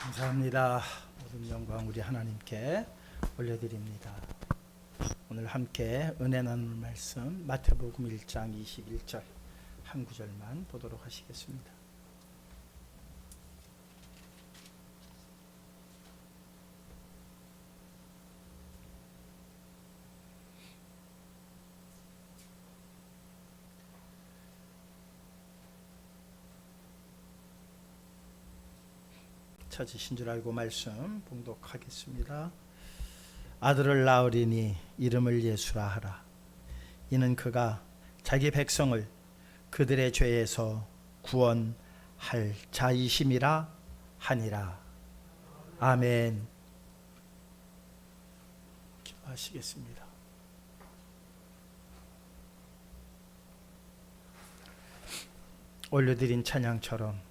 감사합니다. 모든 영광 우리 하나님께 올려드립니다. 오늘 함께 은혜 나눌 말씀 마태복음 1장 21절 한 구절만 보도록 하시겠습니다. 찾으신 줄 알고 말씀 봉독하겠습니다. 아들을 낳으리니 이름을 예수라 하라. 이는 그가 자기 백성을 그들의 죄에서 구원할 자이심이라 하니라. 아멘. 기도하시겠습니다. 올려드린 찬양처럼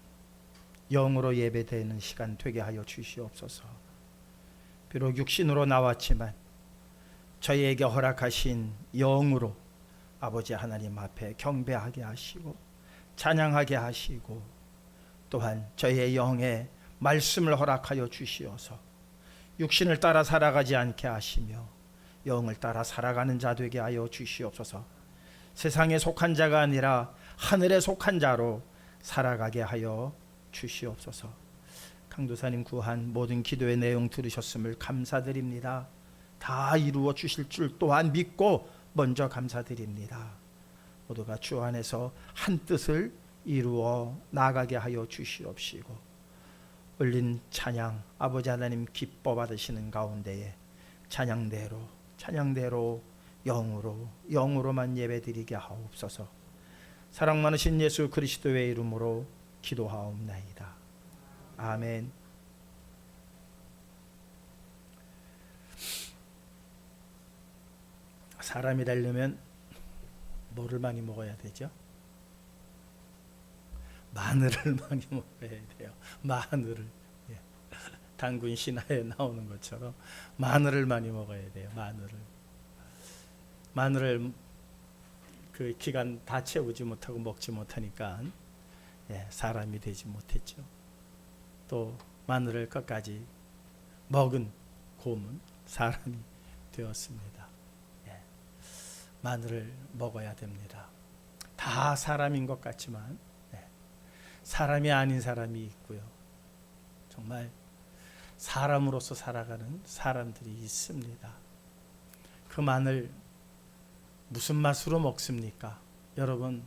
영으로 예배되는 시간 되게 하여 주시옵소서. 비록 육신으로 나왔지만 저희에게 허락하신 영으로 아버지 하나님 앞에 경배하게 하시고 찬양하게 하시고 또한 저희의 영에 말씀을 허락하여 주시어서 육신을 따라 살아가지 않게 하시며 영을 따라 살아가는 자 되게 하여 주시옵소서. 세상에 속한 자가 아니라 하늘에 속한 자로 살아가게 하여 주시옵소서. 강도사님 구한 모든 기도의 내용 들으셨음을 감사드립니다. 다 이루어 주실 줄 또한 믿고 먼저 감사드립니다. 모두가 주 안에서 한 뜻을 이루어 나가게 하여 주시옵시고 올린 찬양 아버지 하나님 기뻐 받으시는 가운데에 찬양대로 영으로만 예배드리게 하옵소서. 사랑 많으신 예수 그리스도의 이름으로 기도하옵나이다. 아멘. 사람이 되려면 뭐를 많이 먹어야 되죠? 마늘을 많이 먹어야 돼요. 마늘을. 예. 당군 신화에 나오는 것처럼 마늘을 많이 먹어야 돼요. 마늘을 그 기간 다 채우지 못하고 먹지 못하니까 사람이 되지 못했죠. 또 마늘을 끝까지 먹은 곰은 사람이 되었습니다. 마늘을 먹어야 됩니다. 다 사람인 것 같지만 사람이 아닌 사람이 있고요. 정말 사람으로서 살아가는 사람들이 있습니다. 그 마늘 무슨 맛으로 먹습니까? 여러분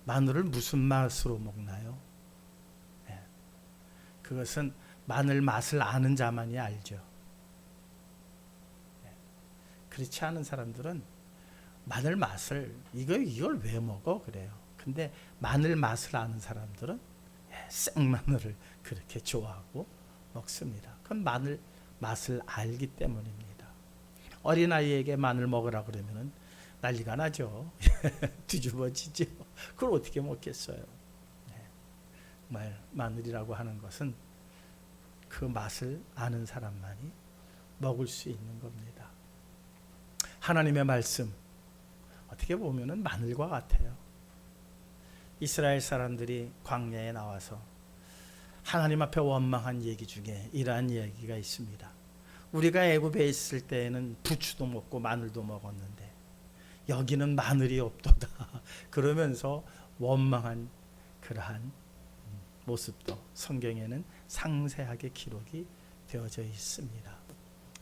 마늘을 무슨 맛으로 먹나요? 그것은 마늘 맛을 아는 자만이 알죠. 그렇지 않은 사람들은 마늘 맛을 이걸 왜 먹어? 그래요. 근데 마늘 맛을 아는 사람들은 생마늘을 그렇게 좋아하고 먹습니다. 그건 마늘 맛을 알기 때문입니다. 어린아이에게 마늘 먹으라 그러면은 난리가 나죠. 뒤집어지죠. 그걸 어떻게 먹겠어요? 정말 마늘이라고 하는 것은 그 맛을 아는 사람만이 먹을 수 있는 겁니다. 하나님의 말씀 어떻게 보면은 마늘과 같아요. 이스라엘 사람들이 광야에 나와서 하나님 앞에 원망한 얘기 중에 이러한 얘기가 있습니다. 우리가 애굽에 있을 때에는 부추도 먹고 마늘도 먹었는데 여기는 마늘이 없도다. 그러면서 원망한 그러한 모습도 성경에는 상세하게 기록이 되어져 있습니다.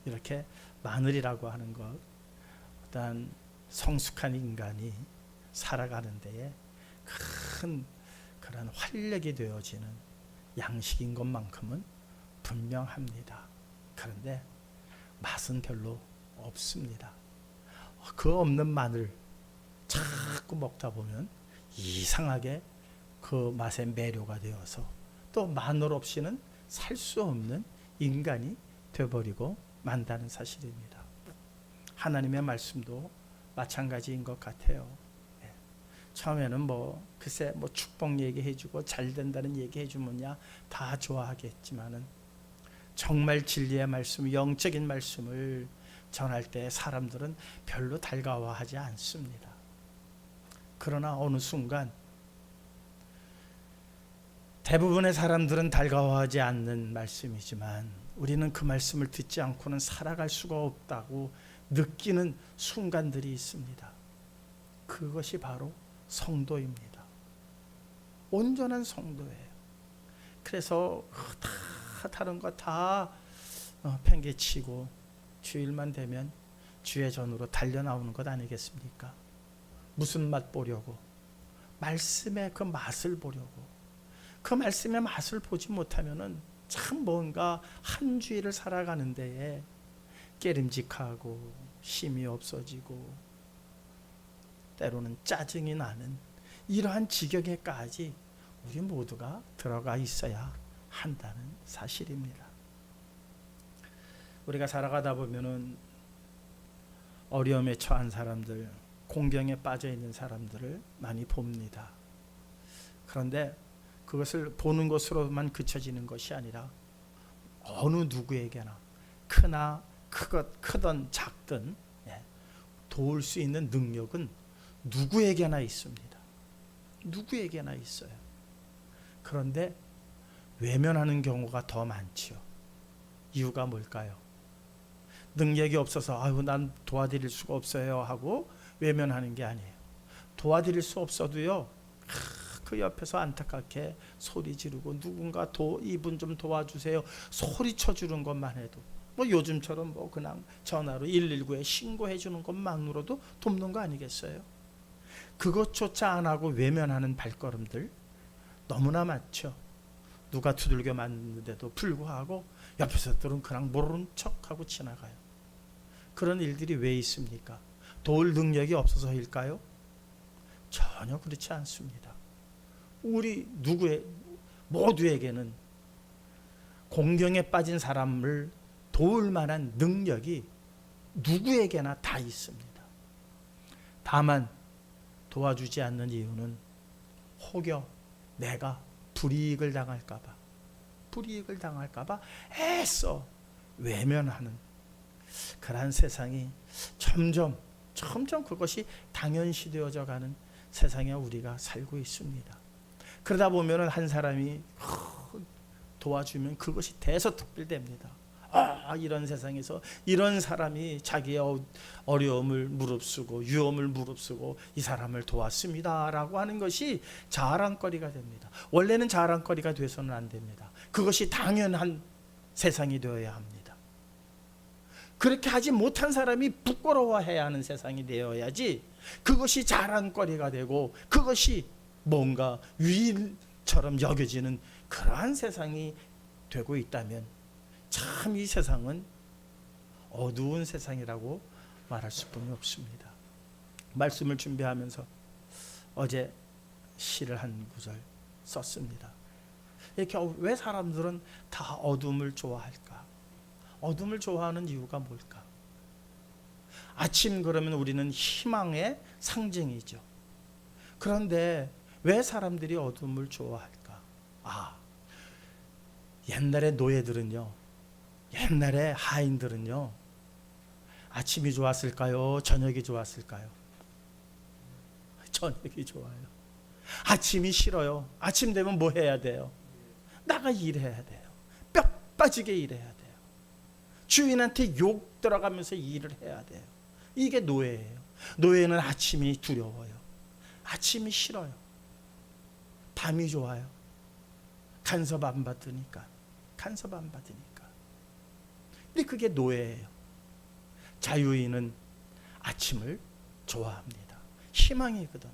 이렇게 마늘이라고 하는 것, 어떠한 성숙한 인간이 살아가는 데에 큰 그런 활력이 되어지는 양식인 것만큼은 분명합니다. 그런데 맛은 별로 없습니다. 그 없는 마늘 자꾸 먹다 보면 이상하게 그 맛의 매료가 되어서 또 마늘 없이는 살 수 없는 인간이 되어버리고 만다는 사실입니다. 하나님의 말씀도 마찬가지인 것 같아요. 처음에는 글쎄 축복 얘기해주고 잘 된다는 얘기해주면야 다 좋아하겠지만은 정말 진리의 말씀, 영적인 말씀을 전할 때 사람들은 별로 달가워하지 않습니다. 그러나 어느 순간 대부분의 사람들은 달가워하지 않는 말씀이지만 우리는 그 말씀을 듣지 않고는 살아갈 수가 없다고 느끼는 순간들이 있습니다. 그것이 바로 성도입니다. 온전한 성도예요. 그래서 다른 거 다 팽개치고 주일만 되면 주의 전으로 달려 나오는 것 아니겠습니까? 무슨 맛 보려고? 말씀의 그 맛을 보려고. 그 말씀의 맛을 보지 못하면은 참 뭔가 한 주일을 살아가는 데에 깨림직하고 힘이 없어지고 때로는 짜증이 나는 이러한 지경에까지 우리 모두가 들어가 있어야 한다는 사실입니다. 우리가 살아가다 보면은 어려움에 처한 사람들, 공경에 빠져 있는 사람들을 많이 봅니다. 그런데 그것을 보는 것으로만 그쳐지는 것이 아니라 어느 누구에게나 크든 작든 도울 수 있는 능력은 누구에게나 있습니다. 누구에게나 있어요. 그런데 외면하는 경우가 더 많지요. 이유가 뭘까요? 능력이 없어서 아유 난 도와드릴 수가 없어요 하고 외면하는 게 아니에요. 도와드릴 수 없어도요 그 옆에서 안타깝게 소리 지르고 누군가 이분 좀 도와주세요 소리쳐 주는 것만 해도 뭐 요즘처럼 뭐 그냥 전화로 119에 신고해 주는 것만으로도 돕는 거 아니겠어요? 그것조차 안 하고 외면하는 발걸음들 너무나 많죠. 누가 두들겨 맞는데도 불구하고 옆에서들은 그냥 모르는 척하고 지나가요. 그런 일들이 왜 있습니까? 도울 능력이 없어서일까요? 전혀 그렇지 않습니다. 우리 모두에게는 공경에 빠진 사람을 도울 만한 능력이 누구에게나 다 있습니다. 다만 도와주지 않는 이유는 혹여 내가 불이익을 당할까봐 애써 외면하는 그러한 세상이 점점 그것이 당연시되어져 가는 세상에 우리가 살고 있습니다. 그러다 보면 한 사람이 도와주면 그것이 대서특필됩니다. 이런 세상에서 이런 사람이 자기의 어려움을 무릅쓰고 위험을 무릅쓰고 이 사람을 도왔습니다 라고 하는 것이 자랑거리가 됩니다. 원래는 자랑거리가 돼서는 안 됩니다. 그것이 당연한 세상이 되어야 합니다. 그렇게 하지 못한 사람이 부끄러워해야 하는 세상이 되어야지 그것이 자랑거리가 되고 그것이 뭔가 위인처럼 여겨지는 그러한 세상이 되고 있다면 참 이 세상은 어두운 세상이라고 말할 수뿐이 없습니다. 말씀을 준비하면서 어제 시를 한 구절 썼습니다. 이렇게 왜 사람들은 다 어둠을 좋아할까? 어둠을 좋아하는 이유가 뭘까? 아침 그러면 우리는 희망의 상징이죠. 그런데 왜 사람들이 어둠을 좋아할까? 옛날에 노예들은요, 옛날에 하인들은요, 아침이 좋았을까요? 저녁이 좋았을까요? 저녁이 좋아요. 아침이 싫어요. 아침 되면 뭐 해야 돼요? 나가 일해야 돼요. 뼈 빠지게 일해야 돼요. 주인한테 욕 들어가면서 일을 해야 돼요. 이게 노예예요. 노예는 아침이 두려워요. 아침이 싫어요. 밤이 좋아요. 간섭 안 받으니까. 근데 그게 노예예요. 자유인은 아침을 좋아합니다. 희망이거든요.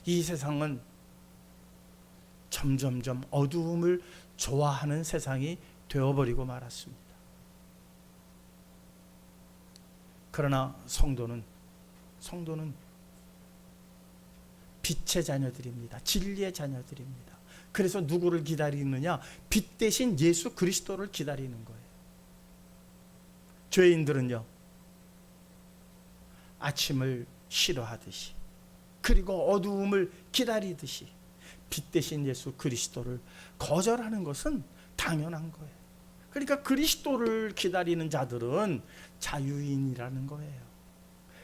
이 세상은 점점점 어두움을 좋아하는 세상이 되어버리고 말았습니다. 그러나 성도는 빛의 자녀들입니다. 진리의 자녀들입니다. 그래서 누구를 기다리느냐? 빛 대신 예수 그리스도를 기다리는 거예요. 죄인들은요, 아침을 싫어하듯이 그리고 어두움을 기다리듯이 빛 대신 예수 그리스도를 거절하는 것은 당연한 거예요. 그러니까 그리스도를 기다리는 자들은 자유인이라는 거예요.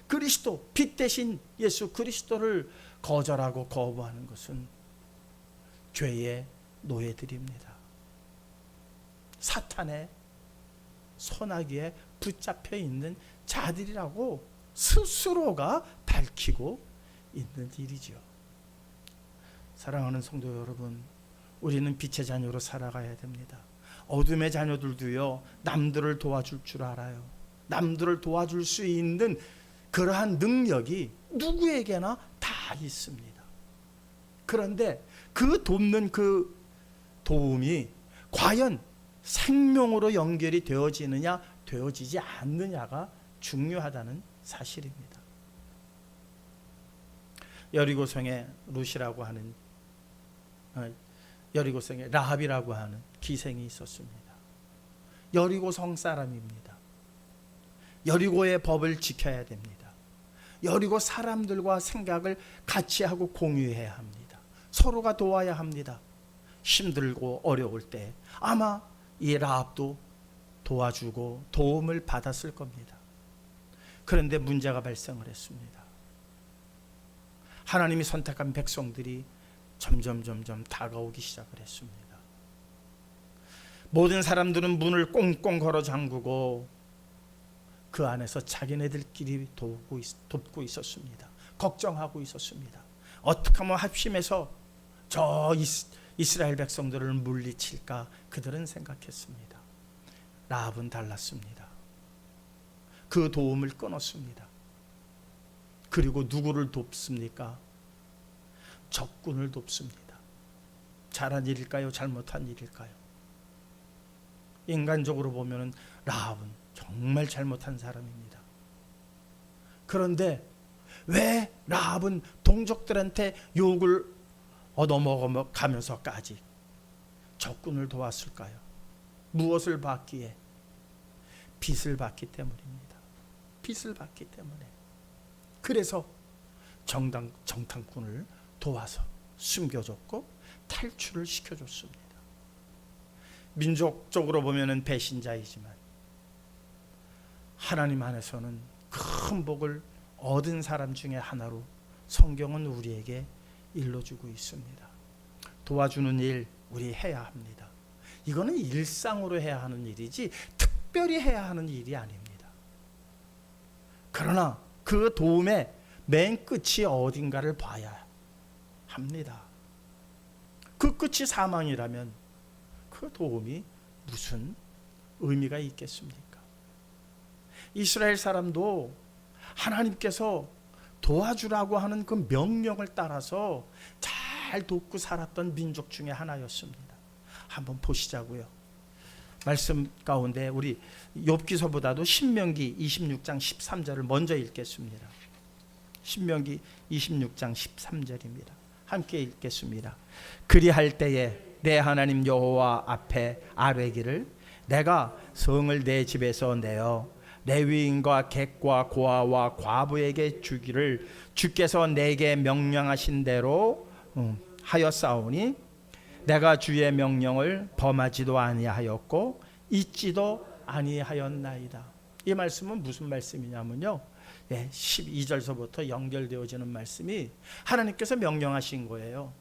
그리스도, 빛 대신 예수 그리스도를 거절하고 거부하는 것은 죄의 노예들입니다. 사탄의 소나기에 붙잡혀 있는 자들이라고 스스로가 밝히고 있는 일이죠. 사랑하는 성도 여러분, 우리는 빛의 자녀로 살아가야 됩니다. 어둠의 자녀들도요, 남들을 도와줄 줄 알아요. 남들을 도와줄 수 있는 그러한 능력이 누구에게나 다 있습니다. 그런데 그 돕는 그 도움이 과연 생명으로 연결이 되어지느냐 되어지지 않느냐가 중요하다는 사실입니다. 여리고성에 룻이라고 하는 여리고성에 라합이라고 하는 기생이 있었습니다. 여리고성 사람입니다. 여리고의 법을 지켜야 됩니다. 여리고 사람들과 생각을 같이 하고 공유해야 합니다. 서로가 도와야 합니다. 힘들고 어려울 때 아마 이 라합도 도와주고 도움을 받았을 겁니다. 그런데 문제가 발생을 했습니다. 하나님이 선택한 백성들이 점점 다가오기 시작을 했습니다. 모든 사람들은 문을 꽁꽁 걸어 잠그고 그 안에서 자기네들끼리 돕고 있었습니다. 걱정하고 있었습니다. 어떻게 하면 합심해서 저 이스라엘 백성들을 물리칠까 그들은 생각했습니다. 라합은 달랐습니다. 그 도움을 끊었습니다. 그리고 누구를 돕습니까? 적군을 돕습니다. 잘한 일일까요? 잘못한 일일까요? 인간적으로 보면 라합은 정말 잘못한 사람입니다. 그런데 왜 라합은 동족들한테 욕을 얻어먹어가면서까지 적군을 도왔을까요? 무엇을 받기에? 빚을 받기 때문입니다. 빚을 받기 때문에. 그래서 정탐꾼을 도와서 숨겨줬고 탈출을 시켜줬습니다. 민족적으로 보면 배신자이지만 하나님 안에서는 큰 복을 얻은 사람 중에 하나로 성경은 우리에게 일러주고 있습니다. 도와주는 일 우리 해야 합니다. 이거는 일상으로 해야 하는 일이지 특별히 해야 하는 일이 아닙니다. 그러나 그 도움의 맨 끝이 어딘가를 봐야 합니다. 그 끝이 사망이라면 그 도움이 무슨 의미가 있겠습니까? 이스라엘 사람도 하나님께서 도와주라고 하는 그 명령을 따라서 잘 돕고 살았던 민족 중에 하나였습니다. 한번 보시자고요. 말씀 가운데 우리 욥기서보다도 신명기 26장 13절을 먼저 읽겠습니다. 신명기 26장 13절입니다. 함께 읽겠습니다. 그리할 때에 내 하나님 여호와 앞에 아뢰기를 내가 성을 내 집에서 내어 레위인과 객과 고아와 과부에게 주기를 주께서 내게 명령하신 대로 하였사오니 내가 주의 명령을 범하지도 아니하였고 잊지도 아니하였나이다. 이 말씀은 무슨 말씀이냐면요, 12절서부터 연결되어지는 말씀이 하나님께서 명령하신 거예요.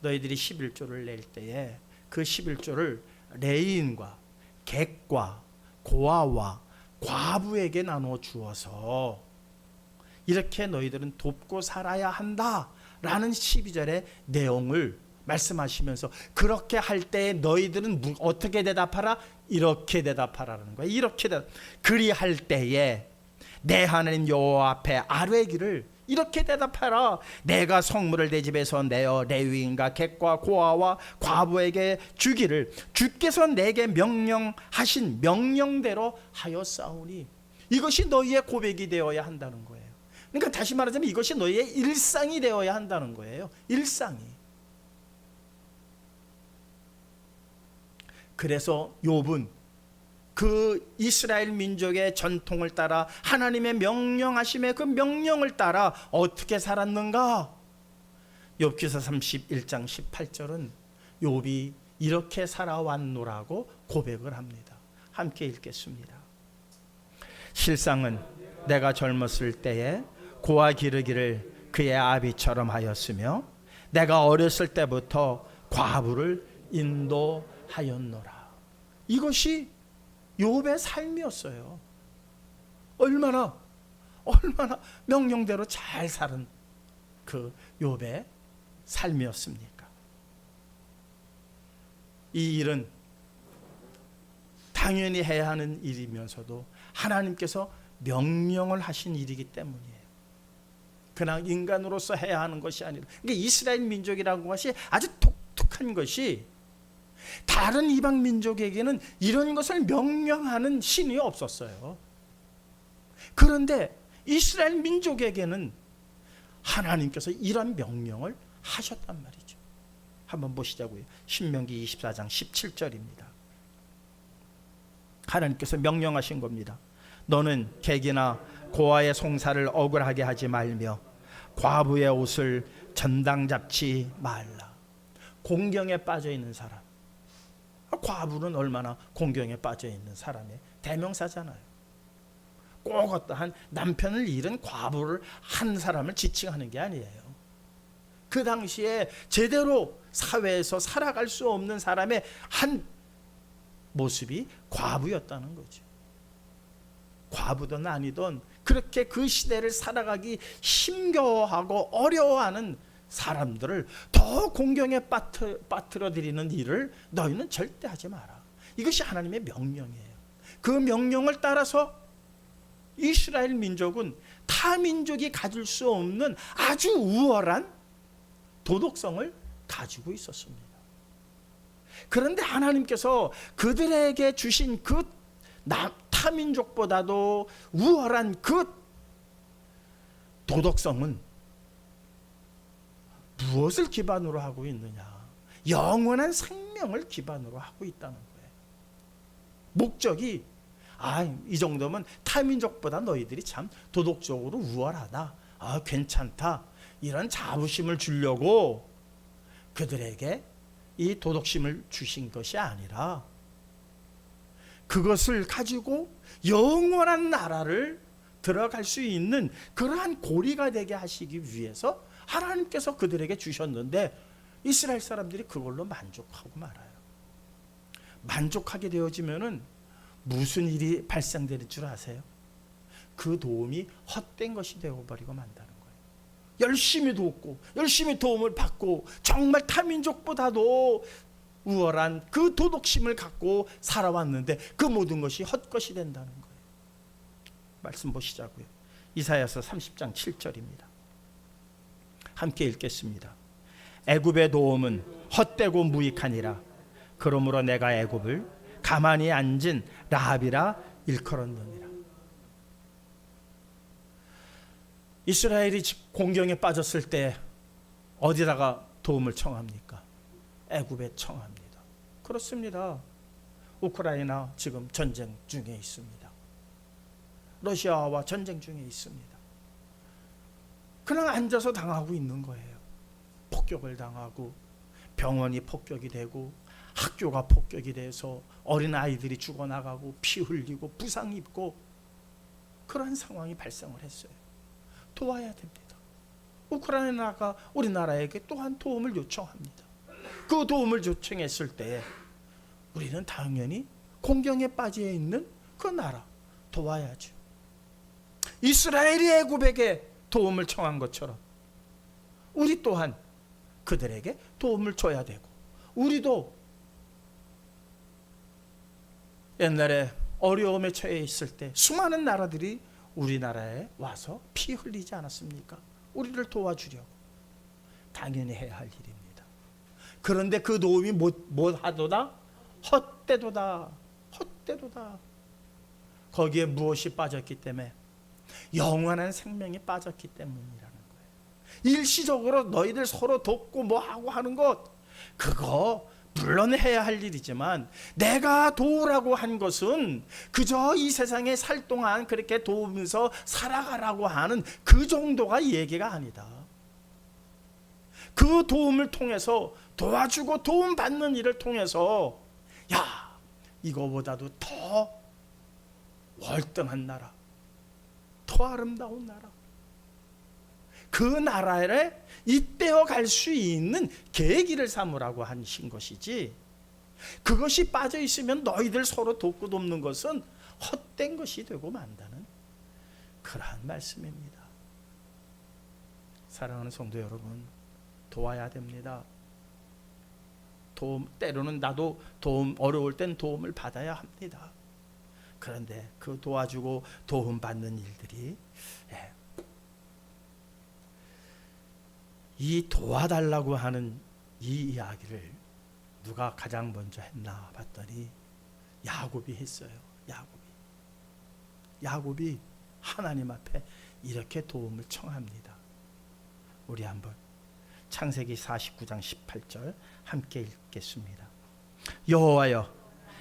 너희들이 11조를 낼 때에 그 11조를 레위인과 객과 고아와 과부에게 나누어 주어서 이렇게 너희들은 돕고 살아야 한다라는 12절의 내용을 말씀하시면서 그렇게 할 때 너희들은 어떻게 대답하라? 이렇게 대답하라는 거예요. 이렇게 그리할 때에 내 하나님 여호와 앞에 아뢰기를 이렇게 대답하라. 내가 성물을 내 집에서 내어 레위인과 객과 고아와 과부에게 주기를 주께서 내게 명령하신 명령대로 하였사오니. 이것이 너희의 고백이 되어야 한다는 거예요. 그러니까 다시 말하자면 이것이 너희의 일상이 되어야 한다는 거예요. 일상이. 그래서 욥은 그 이스라엘 민족의 전통을 따라 하나님의 명령하심의 그 명령을 따라 어떻게 살았는가? 욥기서 31장 18절은 욥이 이렇게 살아왔노라고 고백을 합니다. 함께 읽겠습니다. 실상은 내가 젊었을 때에 고아 기르기를 그의 아비처럼 하였으며 내가 어렸을 때부터 과부를 인도하였노라. 이것이 욥의 삶이었어요. 얼마나 명령대로 잘 사는 그 욥의 삶이었습니까? 이 일은 당연히 해야 하는 일이면서도 하나님께서 명령을 하신 일이기 때문이에요. 그냥 인간으로서 해야 하는 것이 아니라, 그러니까 이스라엘 민족이라는 것이 아주 독특한 것이, 다른 이방 민족에게는 이런 것을 명령하는 신이 없었어요. 그런데 이스라엘 민족에게는 하나님께서 이런 명령을 하셨단 말이죠. 한번 보시자고요. 신명기 24장 17절입니다. 하나님께서 명령하신 겁니다. 너는 객이나 고아의 송사를 억울하게 하지 말며 과부의 옷을 전당 잡지 말라. 공경에 빠져 있는 사람, 과부는 얼마나 공경에 빠져 있는 사람의 대명사잖아요. 꼭 어떠한 남편을 잃은 과부를 한 사람을 지칭하는 게 아니에요. 그 당시에 제대로 사회에서 살아갈 수 없는 사람의 한 모습이 과부였다는 거죠. 과부든 아니든 그렇게 그 시대를 살아가기 힘겨워하고 어려워하는 사람들을 더 공경에 빠뜨려드리는 일을 너희는 절대 하지 마라. 이것이 하나님의 명령이에요. 그 명령을 따라서 이스라엘 민족은 타 민족이 가질 수 없는 아주 우월한 도덕성을 가지고 있었습니다. 그런데 하나님께서 그들에게 주신 그 타민족보다도 우월한 그 도덕성은 무엇을 기반으로 하고 있느냐? 영원한 생명을 기반으로 하고 있다는 거예요. 목적이 이 정도면 타민족보다 너희들이 참 도덕적으로 우월하다, 괜찮다, 이런 자부심을 주려고 그들에게 이 도덕심을 주신 것이 아니라, 그것을 가지고 영원한 나라를 들어갈 수 있는 그러한 고리가 되게 하시기 위해서 하나님께서 그들에게 주셨는데, 이스라엘 사람들이 그걸로 만족하고 말아요. 만족하게 되어지면은 무슨 일이 발생되는 줄 아세요? 그 도움이 헛된 것이 되어버리고 만다는 거예요. 열심히 돕고 열심히 도움을 받고 정말 타민족보다도 우월한 그 도덕심을 갖고 살아왔는데 그 모든 것이 헛것이 된다는 거예요. 말씀 보시자고요. 이사야서 30장 7절입니다. 함께 읽겠습니다. 애굽의 도움은 헛되고 무익하니라. 그러므로 내가 애굽을 가만히 앉은 라합이라 일컬었느니라. 이스라엘이 공경에 빠졌을 때 어디다가 도움을 청합니까? 애굽에 청합니다. 그렇습니다. 우크라이나 지금 전쟁 중에 있습니다. 러시아와 전쟁 중에 있습니다. 그냥 앉아서 당하고 있는 거예요. 폭격을 당하고 병원이 폭격이 되고 학교가 폭격이 돼서 어린아이들이 죽어나가고 피 흘리고 부상 입고 그런 상황이 발생을 했어요. 도와야 됩니다. 우크라이나가 우리나라에게 또한 도움을 요청합니다. 그 도움을 요청했을 때 우리는 당연히 공경에 빠져 있는 그 나라 도와야죠. 이스라엘이 애굽에게 도움을 청한 것처럼 우리 또한 그들에게 도움을 줘야 되고, 우리도 옛날에 어려움에 처해 있을 때 수많은 나라들이 우리나라에 와서 피 흘리지 않았습니까? 우리를 도와주려고. 당연히 해야 할 일입니다. 그런데 그 도움이 뭐하도다? 헛되도다. 헛되도다. 거기에 무엇이 빠졌기 때문에? 영원한 생명이 빠졌기 때문이라는 거예요. 일시적으로 너희들 서로 돕고 뭐하고 하는 것, 그거 물론 해야 할 일이지만 내가 도우라고 한 것은 그저 이 세상에 살 동안 그렇게 도우면서 살아가라고 하는 그 정도가 얘기가 아니다. 그 도움을 통해서 도와주고 도움받는 일을 통해서 이거보다도 더 월등한 나라, 더 아름다운 나라, 그 나라에 잇대어 갈 수 있는 계기를 삼으라고 하신 것이지, 그것이 빠져 있으면 너희들 서로 돕고 돕는 것은 헛된 것이 되고 만다는 그러한 말씀입니다. 사랑하는 성도 여러분, 도와야 됩니다. 때로는 나도 어려울 땐 도움을 받아야 합니다. 그런데 그 도와주고 도움받는 일들이, 이 도와달라고 하는 이 이야기를 누가 가장 먼저 했나 봤더니 야곱이 했어요. 야곱이 하나님 앞에 이렇게 도움을 청합니다. 우리 한번 창세기 49장 18절 함께 읽겠습니다. 여호와여,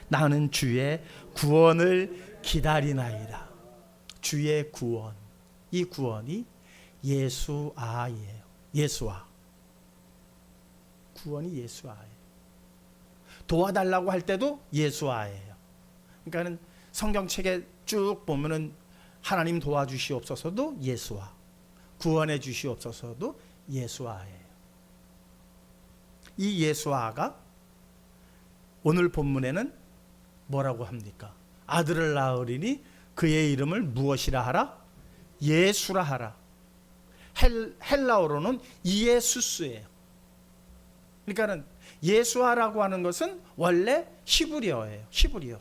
나는 주의 구원을 기다리나이다. 주의 구원, 이 구원이 예수아예요. 예수아, 구원이 예수아예요. 도와달라고 할 때도 예수아예요. 그러니까는 성경책에 쭉 보면은 하나님 도와주시옵소서도 예수아, 구원해 주시옵소서도 예수아예요. 이 예수아가 오늘 본문에는 뭐라고 합니까? 아들을 낳으리니 그의 이름을 무엇이라 하라? 예수라 하라. 헬라어로는 이에수스예요. 그러니까는 예수아라고 하는 것은 원래 히브리어예요. 히브리어.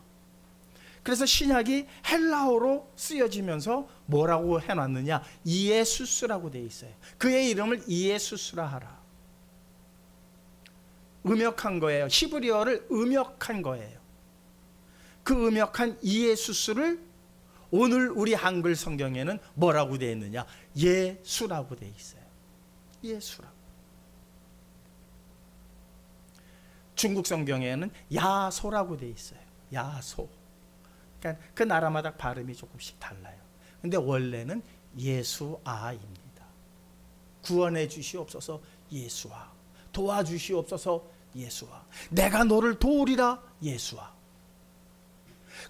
그래서 신약이 헬라어로 쓰여지면서 뭐라고 해놨느냐? 이에수스라고 되어 있어요. 그의 이름을 이에수스라 하라. 음역한 거예요. 히브리어를 음역한 거예요. 그 음역한 이에수스를 오늘 우리 한글 성경에는 뭐라고 되어 있느냐? 예수라고 되어 있어요. 예수라고. 중국 성경에는 야소라고 되어 있어요. 야소. 그러니까 그 나라마다 발음이 조금씩 달라요. 근데 원래는 예수아입니다. 구원해 주시옵소서 예수아. 도와주시옵소서 예수아. 내가 너를 도우리라 예수아.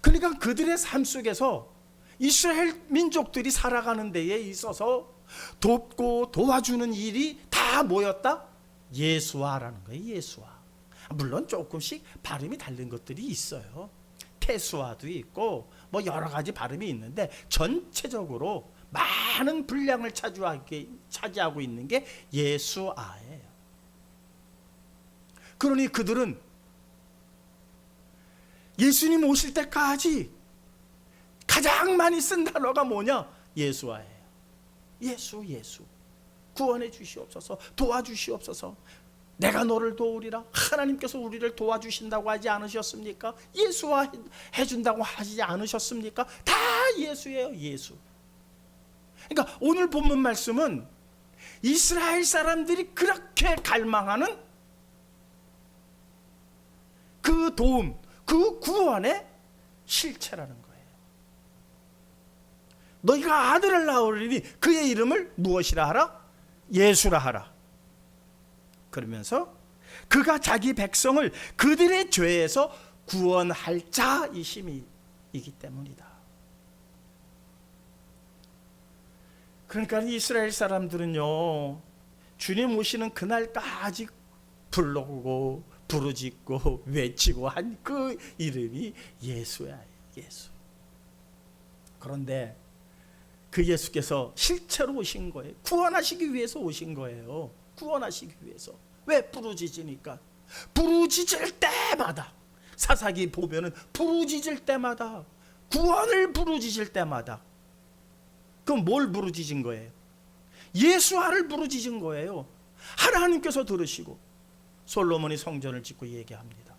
그러니까 그들의 삶 속에서 이스라엘 민족들이 살아가는 데에 있어서 돕고 도와주는 일이 다 뭐였다? 예수아라는 거예요. 예수아. 물론 조금씩 발음이 다른 것들이 있어요. 태수아도 있고 뭐 여러 가지 발음이 있는데 전체적으로 많은 분량을 차지하고 있는 게 예수아예요. 그러니 그들은 예수님 오실 때까지 가장 많이 쓴 단어가 뭐냐? 예수아예요. 예수. 구원해 주시옵소서, 도와주시옵소서. 내가 너를 도우리라. 하나님께서 우리를 도와주신다고 하지 않으셨습니까? 예수와 해준다고 하지 않으셨습니까? 다 예수예요. 예수. 그러니까 오늘 본문 말씀은 이스라엘 사람들이 그렇게 갈망하는 그 도움, 그 구원의 실체라는 거예요. 너희가 아들을 낳으리니 그의 이름을 무엇이라 하라? 예수라 하라. 그러면서 그가 자기 백성을 그들의 죄에서 구원할 자이심이기 때문이다. 그러니까 이스라엘 사람들은요, 주님 오시는 그날까지 불러오고 부르짖고 외치고 한 그 이름이 예수야. 예수. 그런데 그 예수께서 실제로 오신 거예요. 구원하시기 위해서 오신 거예요. 구원하시기 위해서. 왜? 부르짖으니까. 부르짖을 때마다, 사사기 보면은 부르짖을 때마다, 구원을 부르짖을 때마다, 그럼 뭘 부르짖은 거예요? 예수아를 부르짖은 거예요. 하나님께서 들으시고 솔로몬이 성전을 짓고 얘기합니다.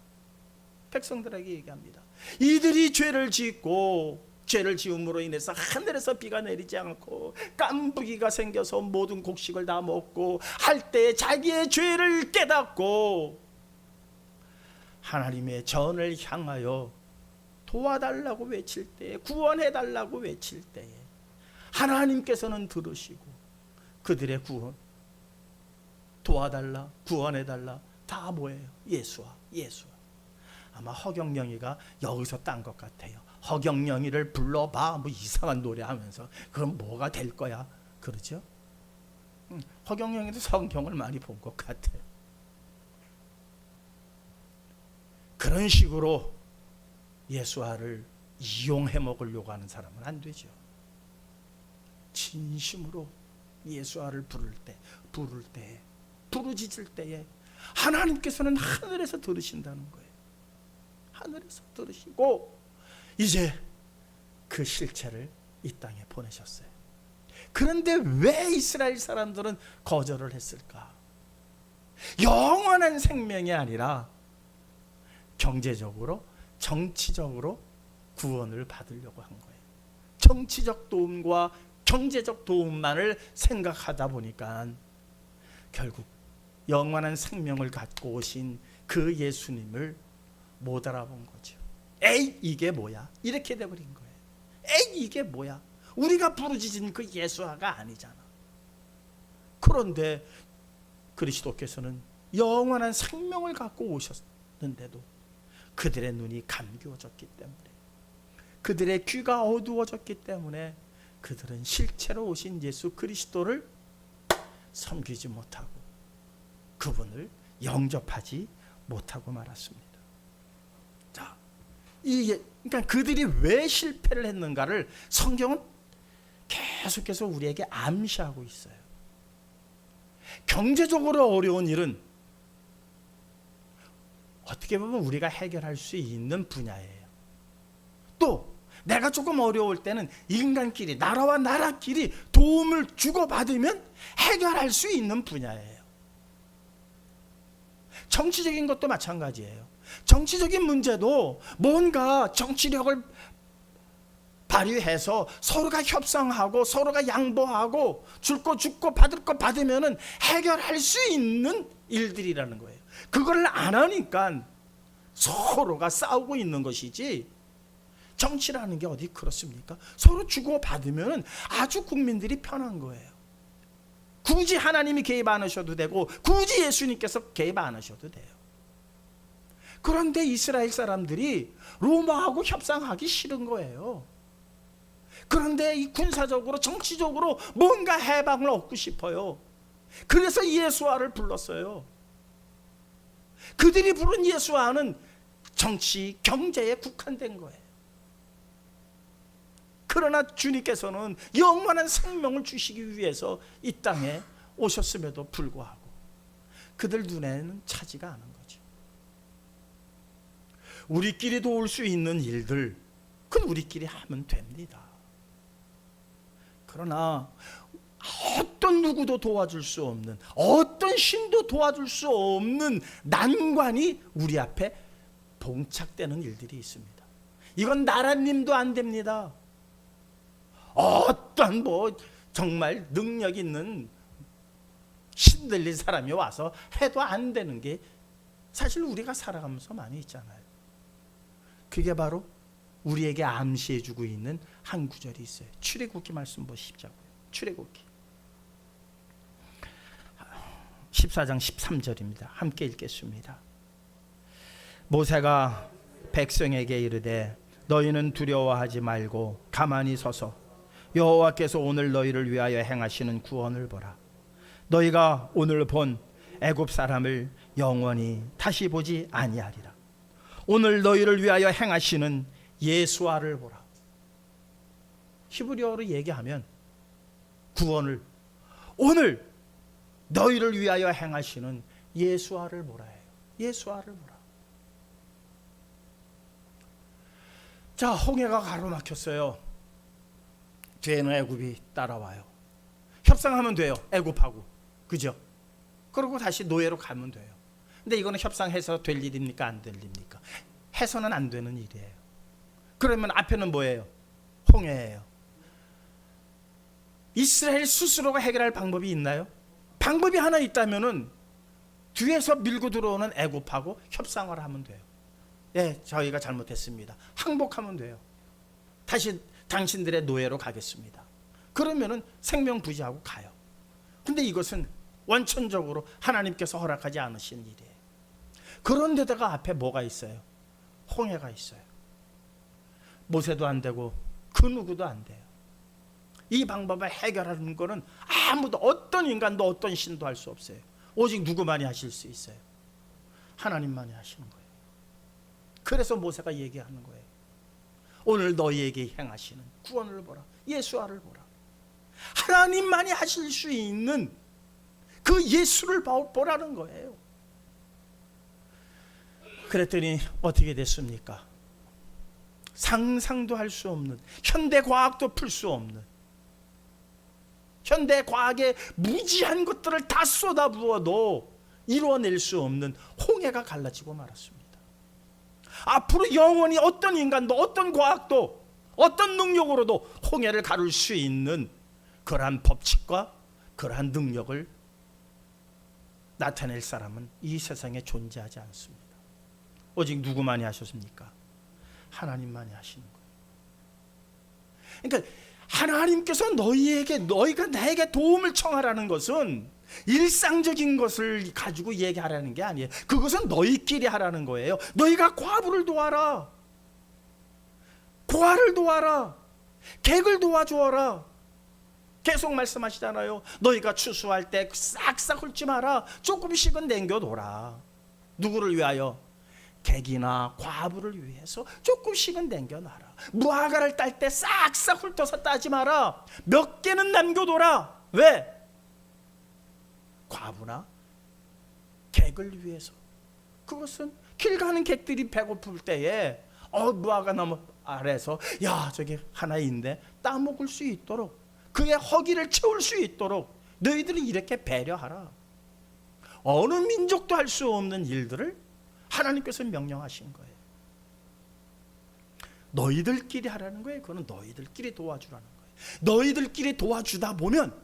백성들에게 얘기합니다. 이들이 죄를 짓고 죄를 지음으로 인해서 하늘에서 비가 내리지 않고 깐부기가 생겨서 모든 곡식을 다 먹고 할 때 자기의 죄를 깨닫고 하나님의 전을 향하여 도와달라고 외칠 때에, 구원해달라고 외칠 때에 하나님께서는 들으시고 그들의 구원, 도와달라, 구원해달라, 다 뭐예요? 예수와. 아마 허경영이가 여기서 딴 것 같아요. 허경영이를 불러봐, 뭐 이상한 노래 하면서 그럼 뭐가 될 거야, 그러죠? 허경영이도 성경을 많이 본 것 같아요. 그런 식으로 예수와를 이용해 먹으려고 하는 사람은 안 되죠. 진심으로 예수와를 부를 때, 부르짖을 때에 하나님께서는 하늘에서 들으신다는 거예요. 하늘에서 들으시고 이제 그 실체를 이 땅에 보내셨어요. 그런데 왜 이스라엘 사람들은 거절을 했을까? 영원한 생명이 아니라 경제적으로, 정치적으로 구원을 받으려고 한 거예요. 정치적 도움과 경제적 도움만을 생각하다 보니까 결국 영원한 생명을 갖고 오신 그 예수님을 못 알아본 거죠. 에이, 이게 뭐야? 이렇게 돼버린 거예요. 에이, 이게 뭐야? 우리가 부르짖은 그 예수아가 아니잖아. 그런데 그리스도께서는 영원한 생명을 갖고 오셨는데도 그들의 눈이 감기워졌기 때문에, 그들의 귀가 어두워졌기 때문에 그들은 실체로 오신 예수 그리스도를 섬기지 못하고 그분을 영접하지 못하고 말았습니다. 자, 이게 그러니까 그들이 왜 실패를 했는가를 성경은 계속해서 우리에게 암시하고 있어요. 경제적으로 어려운 일은 어떻게 보면 우리가 해결할 수 있는 분야예요. 또 내가 조금 어려울 때는 인간끼리, 나라와 나라끼리 도움을 주고받으면 해결할 수 있는 분야예요. 정치적인 것도 마찬가지예요. 정치적인 문제도 뭔가 정치력을 발휘해서 서로가 협상하고 서로가 양보하고 줄 거 주고 받을 거 받으면 해결할 수 있는 일들이라는 거예요. 그걸 안 하니까 서로가 싸우고 있는 것이지, 정치라는 게 어디 그렇습니까? 서로 주고 받으면 아주 국민들이 편한 거예요. 굳이 하나님이 개입 안 하셔도 되고 굳이 예수님께서 개입 안 하셔도 돼요. 그런데 이스라엘 사람들이 로마하고 협상하기 싫은 거예요. 그런데 이 군사적으로 정치적으로 뭔가 해방을 얻고 싶어요. 그래서 예수아를 불렀어요. 그들이 부른 예수아는 정치, 경제에 국한된 거예요. 그러나 주님께서는 영원한 생명을 주시기 위해서 이 땅에 오셨음에도 불구하고 그들 눈에는 차지가 않은 거죠. 우리끼리 도울 수 있는 일들, 그건 우리끼리 하면 됩니다. 그러나 어떤 누구도 도와줄 수 없는, 어떤 신도 도와줄 수 없는 난관이 우리 앞에 봉착되는 일들이 있습니다. 이건 나라님도 안 됩니다. 어떤 정말 능력 있는 신들린 사람이 와서 해도 안 되는 게 사실 우리가 살아가면서 많이 있잖아요. 그게 바로 우리에게 암시해주고 있는 한 구절이 있어요. 출애굽기 말씀 보십자고요. 출애굽기 14장 13절입니다. 함께 읽겠습니다. 모세가 백성에게 이르되 너희는 두려워하지 말고 가만히 서서 여호와께서 오늘 너희를 위하여 행하시는 구원을 보라. 너희가 오늘 본 애굽 사람을 영원히 다시 보지 아니하리라. 오늘 너희를 위하여 행하시는 예수아를 보라. 히브리어로 얘기하면 구원을, 오늘 너희를 위하여 행하시는 예수아를 보라 해요. 예수아를 보라. 자, 홍해가 가로막혔어요. 뒤에는 애굽이 따라와요. 협상하면 돼요. 애굽하고. 그죠? 그리고 다시 노예로 가면 돼요. 근데 이거는 협상해서 될 일입니까? 안 될 일입니까? 해서는 안 되는 일이에요. 그러면 앞에는 뭐예요? 홍해예요. 이스라엘 스스로가 해결할 방법이 있나요? 방법이 하나 있다면은 뒤에서 밀고 들어오는 애굽하고 협상을 하면 돼요. 예, 저희가 잘못했습니다. 항복하면 돼요. 다시 당신들의 노예로 가겠습니다. 그러면은 생명 부지하고 가요. 근데 이것은 원천적으로 하나님께서 허락하지 않으신 일이에요. 그런데다가 앞에 뭐가 있어요? 홍해가 있어요. 모세도 안 되고 그 누구도 안 돼요. 이 방법을 해결하는 거는 아무도, 어떤 인간도 어떤 신도 할 수 없어요. 오직 누구만이 하실 수 있어요? 하나님만이 하시는 거예요. 그래서 모세가 얘기하는 거예요. 오늘 너희에게 행하시는 구원을 보라, 예수아를 보라. 하나님만이 하실 수 있는 그 예수를 보라는 거예요. 그랬더니 어떻게 됐습니까? 상상도 할 수 없는, 현대 과학도 풀 수 없는, 현대 과학의 무지한 것들을 다 쏟아부어도 이루어낼 수 없는 홍해가 갈라지고 말았습니다. 앞으로 영원히 어떤 인간도, 어떤 과학도, 어떤 능력으로도 홍해를 가를 수 있는 그러한 법칙과 그러한 능력을 나타낼 사람은 이 세상에 존재하지 않습니다. 오직 누구만이 하셨습니까? 하나님만이 하시는 거예요. 그러니까 하나님께서 너희가 나에게 도움을 청하라는 것은 일상적인 것을 가지고 얘기하라는 게 아니에요. 그것은 너희끼리 하라는 거예요. 너희가 과부를 도와라, 고아를 도와라, 객을 도와주어라. 계속 말씀하시잖아요. 너희가 추수할 때 싹싹 훑지 마라. 조금씩은 남겨둬라. 누구를 위하여? 객이나 과부를 위해서 조금씩은 남겨놔라. 무화과를 딸 때 싹싹 훑어서 따지 마라. 몇 개는 남겨둬라. 왜? 과부나 객을 위해서. 그것은 길 가는 객들이 배고플 때에 무화과 나무 아래서 야, 저기 하나 있는데 따먹을 수 있도록, 그의 허기를 채울 수 있도록 너희들은 이렇게 배려하라. 어느 민족도 할 수 없는 일들을 하나님께서 명령하신 거예요. 너희들끼리 하라는 거예요. 그거는 너희들끼리 도와주라는 거예요. 너희들끼리 도와주다 보면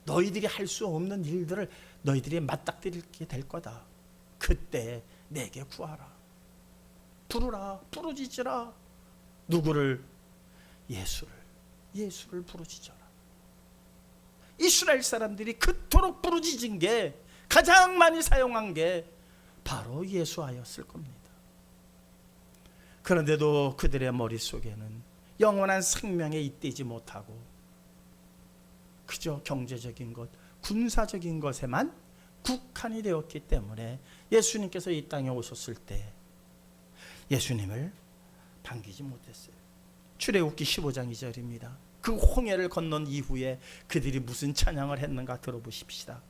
너희들이 할 수 없는 일들을 너희들이 맞닥뜨리게 될 거다. 그때 내게 구하라. 부르라. 부르짖으라. 누구를? 예수를 부르짖어라. 이스라엘 사람들이 그토록 부르짖은 게, 가장 많이 사용한 게 바로 예수하였을 겁니다. 그런데도 그들의 머릿속에는 영원한 생명에 잇대지 못하고 그저 경제적인 것, 군사적인 것에만 국한이 되었기 때문에 예수님께서 이 땅에 오셨을 때 예수님을 반기지 못했어요. 출애굽기 15장 2절입니다. 그 홍해를 건넌 이후에 그들이 무슨 찬양을 했는가 들어보십시다.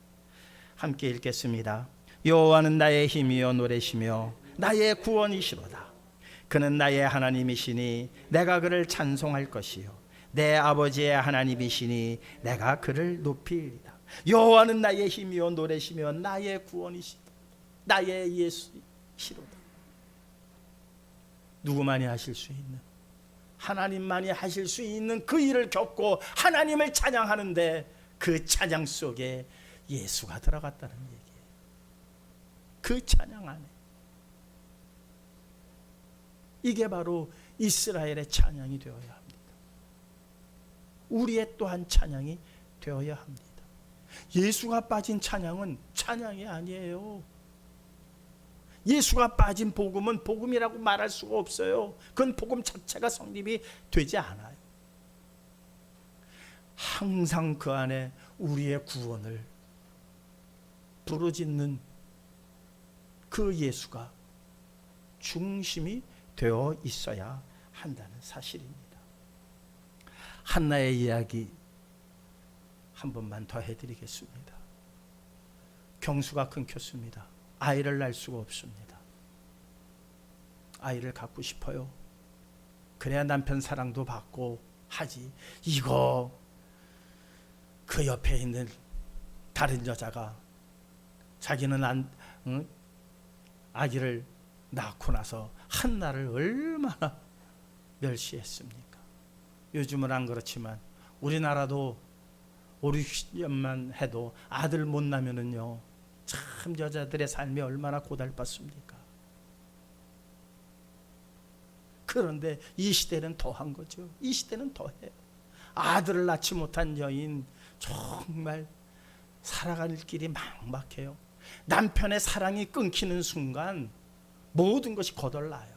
함께 읽겠습니다. 여호와는 나의 힘이요 노래시며 나의 구원이시로다. 그는 나의 하나님이시니 내가 그를 찬송할 것이요 내 아버지의 하나님이시니 내가 그를 높이리이다. 여호와는 나의 힘이요 노래시며 나의 구원이시다. 나의 예수시로다. 누구만이 하실 수 있는, 하나님만이 하실 수 있는 그 일을 겪고 하나님을 찬양하는데 그 찬양 속에 예수가 들어갔다는 얘기예요. 그 찬양 안에. 이게 바로 이스라엘의 찬양이 되어야 합니다. 우리의 또한 찬양이 되어야 합니다. 예수가 빠진 찬양은 찬양이 아니에요. 예수가 빠진 복음은 복음이라고 말할 수가 없어요. 그건 복음 자체가 성립이 되지 않아요. 항상 그 안에 우리의 구원을 부르짖는 그 예수가 중심이 되어 있어야 한다는 사실입니다. 한나의 이야기 한 번만 더 해드리겠습니다. 경수가 끊겼습니다. 아이를 낳을 수가 없습니다. 아이를 갖고 싶어요. 그래야 남편 사랑도 받고 하지. 이거 그 옆에 있는 다른 여자가 자기는 아기를 낳고 나서 한나를 얼마나 멸시했습니까? 요즘은 안 그렇지만 우리나라도 5, 60년만 해도 아들 못 낳으면은요, 참 여자들의 삶이 얼마나 고달팠습니까? 그런데 이 시대는 더한 거죠. 이 시대는 더해요. 아들을 낳지 못한 여인 정말 살아갈 길이 막막해요. 남편의 사랑이 끊기는 순간 모든 것이 거덜나요.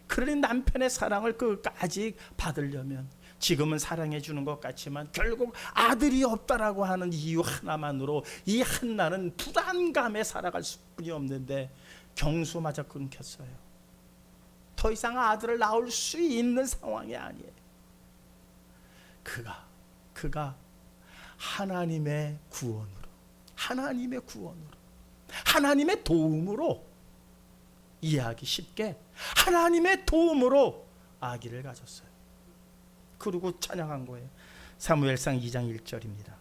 그러니 남편의 사랑을 끝까지 받으려면 지금은 사랑해 주는 것 같지만 결국 아들이 없다라고 하는 이유 하나만으로 이 한나는 불안감에 살아갈 수뿐이 없는데 경수마저 끊겼어요. 더 이상 아들을 낳을 수 있는 상황이 아니에요. 그가 하나님의 구원으로, 하나님의 도움으로, 이해하기 쉽게 하나님의 도움으로 아기를 가졌어요. 그리고 찬양한 거예요. 사무엘상 2장 1절입니다.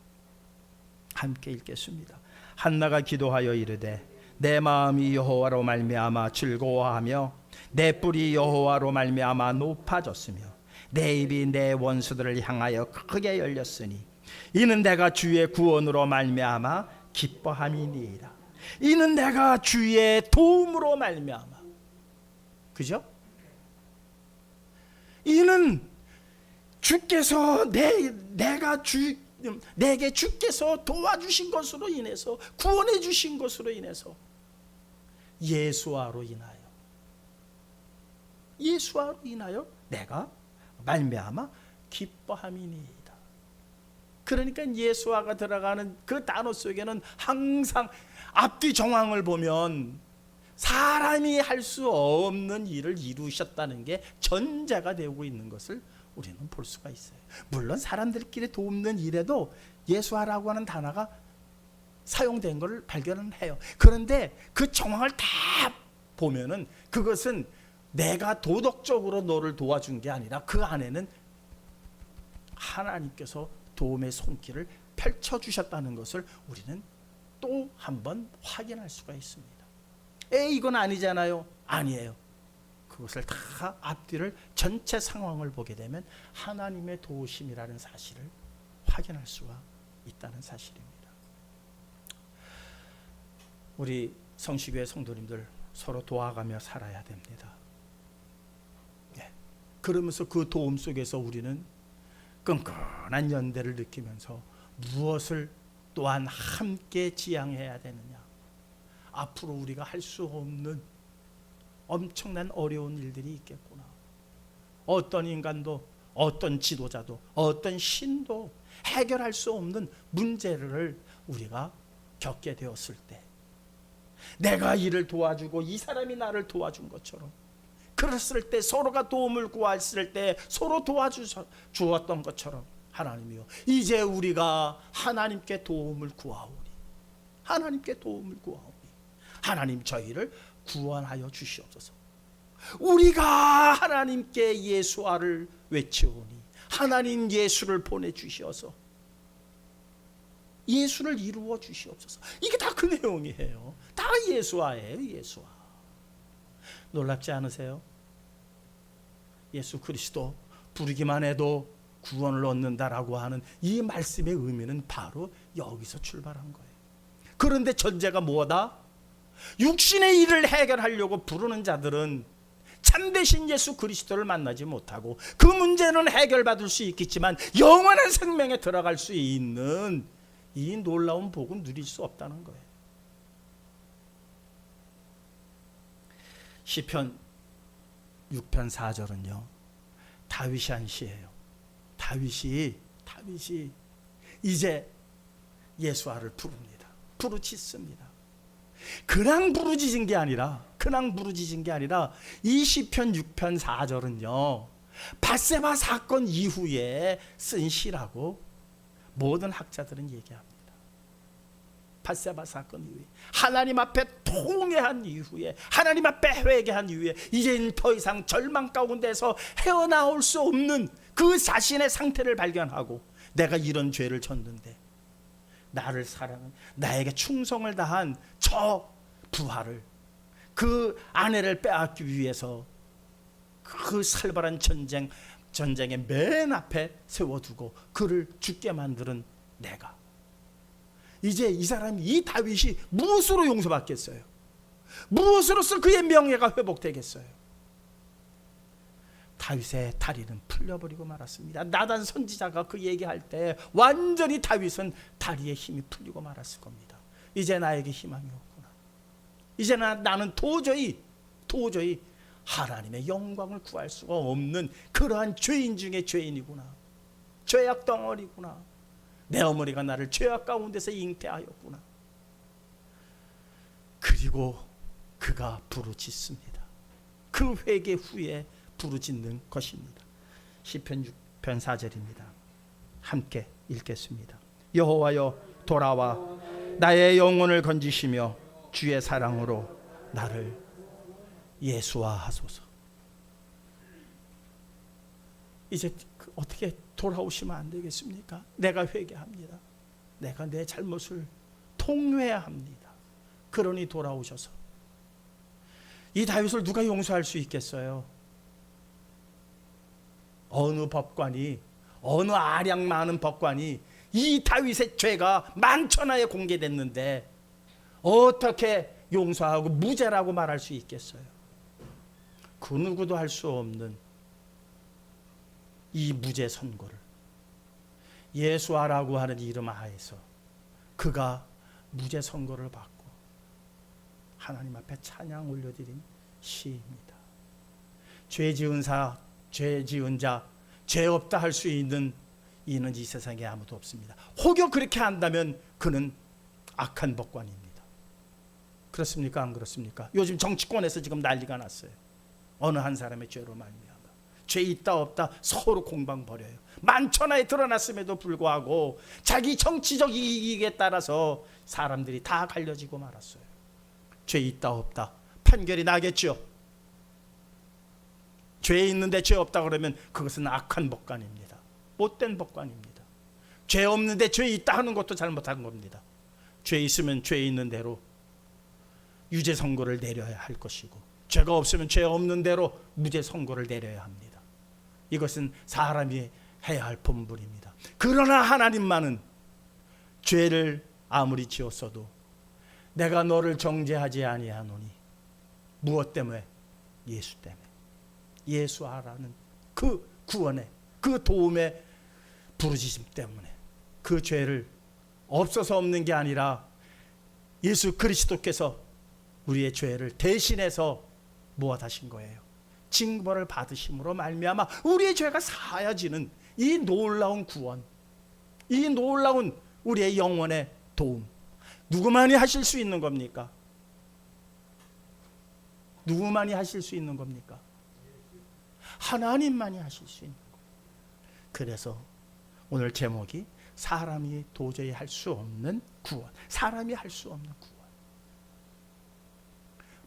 함께 읽겠습니다. 한나가 기도하여 이르되 내 마음이 여호와로 말미암아 즐거워하며 내 뿔이 여호와로 말미암아 높아졌으며 내 입이 내 원수들을 향하여 크게 열렸으니 이는 내가 주의 구원으로 말미암아 기뻐함이니이다. 이는 내가 주의 도움으로 말미암아. 그죠? 이는 주께서 내게 주께서 도와주신 것으로 인해서, 구원해 주신 것으로 인해서, 예수와로 인하여 내가 말미암아 기뻐함이니이다. 그러니까 예수와가 들어가는 그 단어 속에는 항상 앞뒤 정황을 보면 사람이 할 수 없는 일을 이루셨다는 게 전제가 되고 있는 것을 우리는 볼 수가 있어요. 물론 사람들끼리 돕는 일에도 예수와라고 하는 단어가 사용된 걸 발견은 해요. 그런데 그 정황을 다 보면은 그것은 내가 도덕적으로 너를 도와준 게 아니라 그 안에는 하나님께서 도움의 손길을 펼쳐주셨다는 것을 우리는 또 한 번 확인할 수가 있습니다. 이건 아니잖아요. 아니에요. 그것을 다 앞뒤를 전체 상황을 보게 되면 하나님의 도우심이라는 사실을 확인할 수가 있다는 사실입니다. 우리 성시교회 성도님들 서로 도와가며 살아야 됩니다. 그러면서 그 도움 속에서 우리는 끈끈한 연대를 느끼면서 무엇을 또한 함께 지향해야 되느냐. 앞으로 우리가 할 수 없는 엄청난 어려운 일들이 있겠구나. 어떤 인간도, 어떤 지도자도, 어떤 신도 해결할 수 없는 문제를 우리가 겪게 되었을 때, 내가 이를 도와주고 이 사람이 나를 도와준 것처럼, 그랬을 때 서로가 도움을 구했을 때 서로 도와주었던 것처럼, 하나님이요, 이제 우리가 하나님께 도움을 구하오니, 하나님 저희를 구원하여 주시옵소서. 우리가 하나님께 예수와를 외치오니 하나님 예수를 보내주셔서 예수를 이루어 주시옵소서. 이게 다 그 내용이에요. 다 예수와예요. 예수와. 놀랍지 않으세요? 예수 그리스도 부르기만 해도 구원을 얻는다라고 하는 이 말씀의 의미는 바로 여기서 출발한 거예요. 그런데 전제가 뭐다? 육신의 일을 해결하려고 부르는 자들은 참되신 예수 그리스도를 만나지 못하고 그 문제는 해결받을 수 있겠지만 영원한 생명에 들어갈 수 있는 이 놀라운 복은 누릴 수 없다는 거예요. 시편 6편 4절은요 다윗이 한 시예요. 다윗이 이제 예수와를 부릅니다. 부르짖습니다. 그냥 부르짖은 게 아니라 이 시편 6편 4절은요 밧세바 사건 이후에 쓴 시라고 모든 학자들은 얘기합니다. 밧세바 사건 이후에 하나님 앞에 통회한 이후에, 하나님 앞에 회개한 이후에 이제는 더 이상 절망 가운데서 헤어나올 수 없는 그 자신의 상태를 발견하고, 내가 이런 죄를 졌는데 나를 사랑한, 나에게 충성을 다한 저 부하를, 그 아내를 빼앗기 위해서 그 살벌한 전쟁의 맨 앞에 세워두고 그를 죽게 만드는 내가, 이제 이 사람이, 이 다윗이 무엇으로 용서받겠어요? 무엇으로서 그의 명예가 회복되겠어요? 다윗의 다리는 풀려버리고 말았습니다. 나단 선지자가 그 얘기할 때 완전히 다윗은 다리에 힘이 풀리고 말았을 겁니다. 이제 나에게 희망이 없구나. 이제 나는 도저히 하나님의 영광을 구할 수가 없는 그러한 죄인 중에 죄인이구나. 죄악 덩어리구나. 내 어머니가 나를 죄악 가운데서 잉태하였구나. 그리고 그가 부르짖습니다. 그 회개 후에 부르짖는 것입니다. 시편 6편 4절입니다. 함께 읽겠습니다. 여호와여 돌아와 나의 영혼을 건지시며 주의 사랑으로 나를 예수화하소서. 이제 어떻게 돌아오시면 안 되겠습니까? 내가 회개합니다. 내가 내 잘못을 통회해야 합니다. 그러니 돌아오셔서. 이 다윗을 누가 용서할 수 있겠어요? 어느 법관이, 어느 아량 많은 법관이 이 다윗의 죄가 만천하에 공개됐는데 어떻게 용서하고 무죄라고 말할 수 있겠어요? 그 누구도 할 수 없는 이 무죄 선고를 예수아라고 하는 이름 하에서 그가 무죄 선고를 받고 하나님 앞에 찬양 올려드린 시입니다. 죄 지은 자, 죄 없다 할 수 있는 이는 이 세상에 아무도 없습니다. 혹여 그렇게 한다면 그는 악한 법관입니다. 그렇습니까? 안 그렇습니까? 요즘 정치권에서 지금 난리가 났어요. 어느 한 사람의 죄로 말미암아 죄 있다 없다 서로 공방 벌여요. 만천하에 드러났음에도 불구하고 자기 정치적 이익에 따라서 사람들이 다 갈려지고 말았어요. 죄 있다 없다 판결이 나겠죠. 죄 있는데 죄 없다 그러면 그것은 악한 법관입니다. 못된 법관입니다. 죄 없는데 죄 있다 하는 것도 잘못한 겁니다. 죄 있으면 죄 있는 대로 유죄 선고를 내려야 할 것이고, 죄가 없으면 죄 없는 대로 무죄 선고를 내려야 합니다. 이것은 사람이 해야 할 본분입니다. 그러나 하나님만은 죄를 아무리 지었어도 내가 너를 정죄하지 아니하노니 무엇 때문에? 예수 때문에. 예수하라는 그 구원의, 그 도움의 부르짖음 때문에 그 죄를 없어서 없는 게 아니라 예수 그리스도께서 우리의 죄를 대신해서 무엇하신 거예요? 징벌을 받으심으로 말미암아 우리의 죄가 사하여지는 이 놀라운 구원, 이 놀라운 우리의 영혼의 도움, 누구만이 하실 수 있는 겁니까? 누구만이 하실 수 있는 겁니까? 하나님만이 하실 수 있는 겁니다. 그래서 오늘 제목이 사람이 도저히 할 수 없는 구원, 사람이 할 수 없는 구원,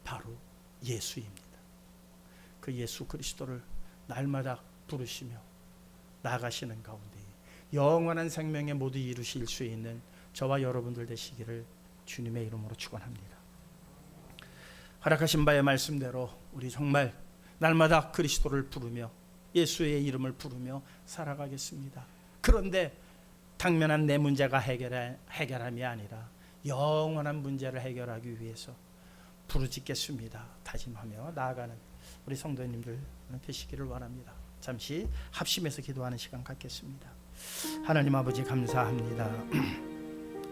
바로 예수입니다. 그 예수 그리스도를 날마다 부르시며 나가시는 가운데 영원한 생명에 모두 이루실 수 있는 저와 여러분들 되시기를 주님의 이름으로 축원합니다. 허락하신 바의 말씀대로 우리 정말 날마다 그리스도를 부르며 예수의 이름을 부르며 살아가겠습니다. 그런데 당면한 내 문제가 해결함이 아니라 영원한 문제를 해결하기 위해서 부르짖겠습니다. 다짐하며 나아가는 우리 성도님들 되시기를 원합니다. 잠시 합심해서 기도하는 시간 갖겠습니다. 하나님 아버지 감사합니다.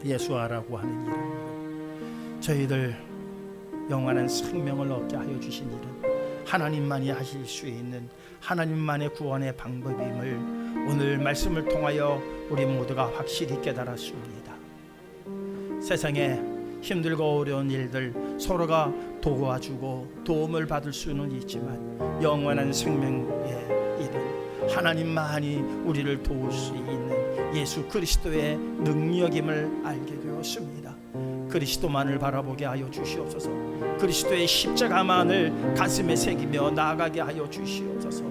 예수아라고 하는 이름으로 저희들 영원한 생명을 얻게 하여 주신 일은 하나님만이 하실 수 있는 하나님만의 구원의 방법임을 오늘 말씀을 통하여 우리 모두가 확실히 깨달았습니다. 세상에 힘들고 어려운 일들 서로가 도와주고 도움을 받을 수는 있지만 영원한 생명의 일은 하나님만이 우리를 도울 수 있는 예수 그리스도의 능력임을 알게 되었습니다. 그리스도만을 바라보게 하여 주시옵소서. 그리스도의 십자가만을 가슴에 새기며 나아가게 하여 주시옵소서.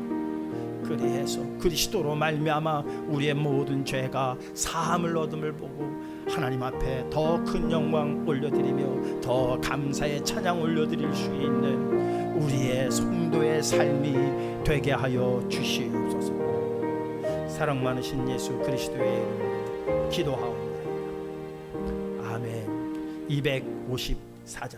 그리해서 그리스도로 말미암아 우리의 모든 죄가 사함을 얻음을 보고 하나님 앞에 더 큰 영광 올려드리며 더 감사의 찬양 올려드릴 수 있는 우리의 성도의 삶이 되게 하여 주시옵소서. 사랑 많으신 예수 그리스도의 이름으로 기도하옵나이다. 아멘. 254장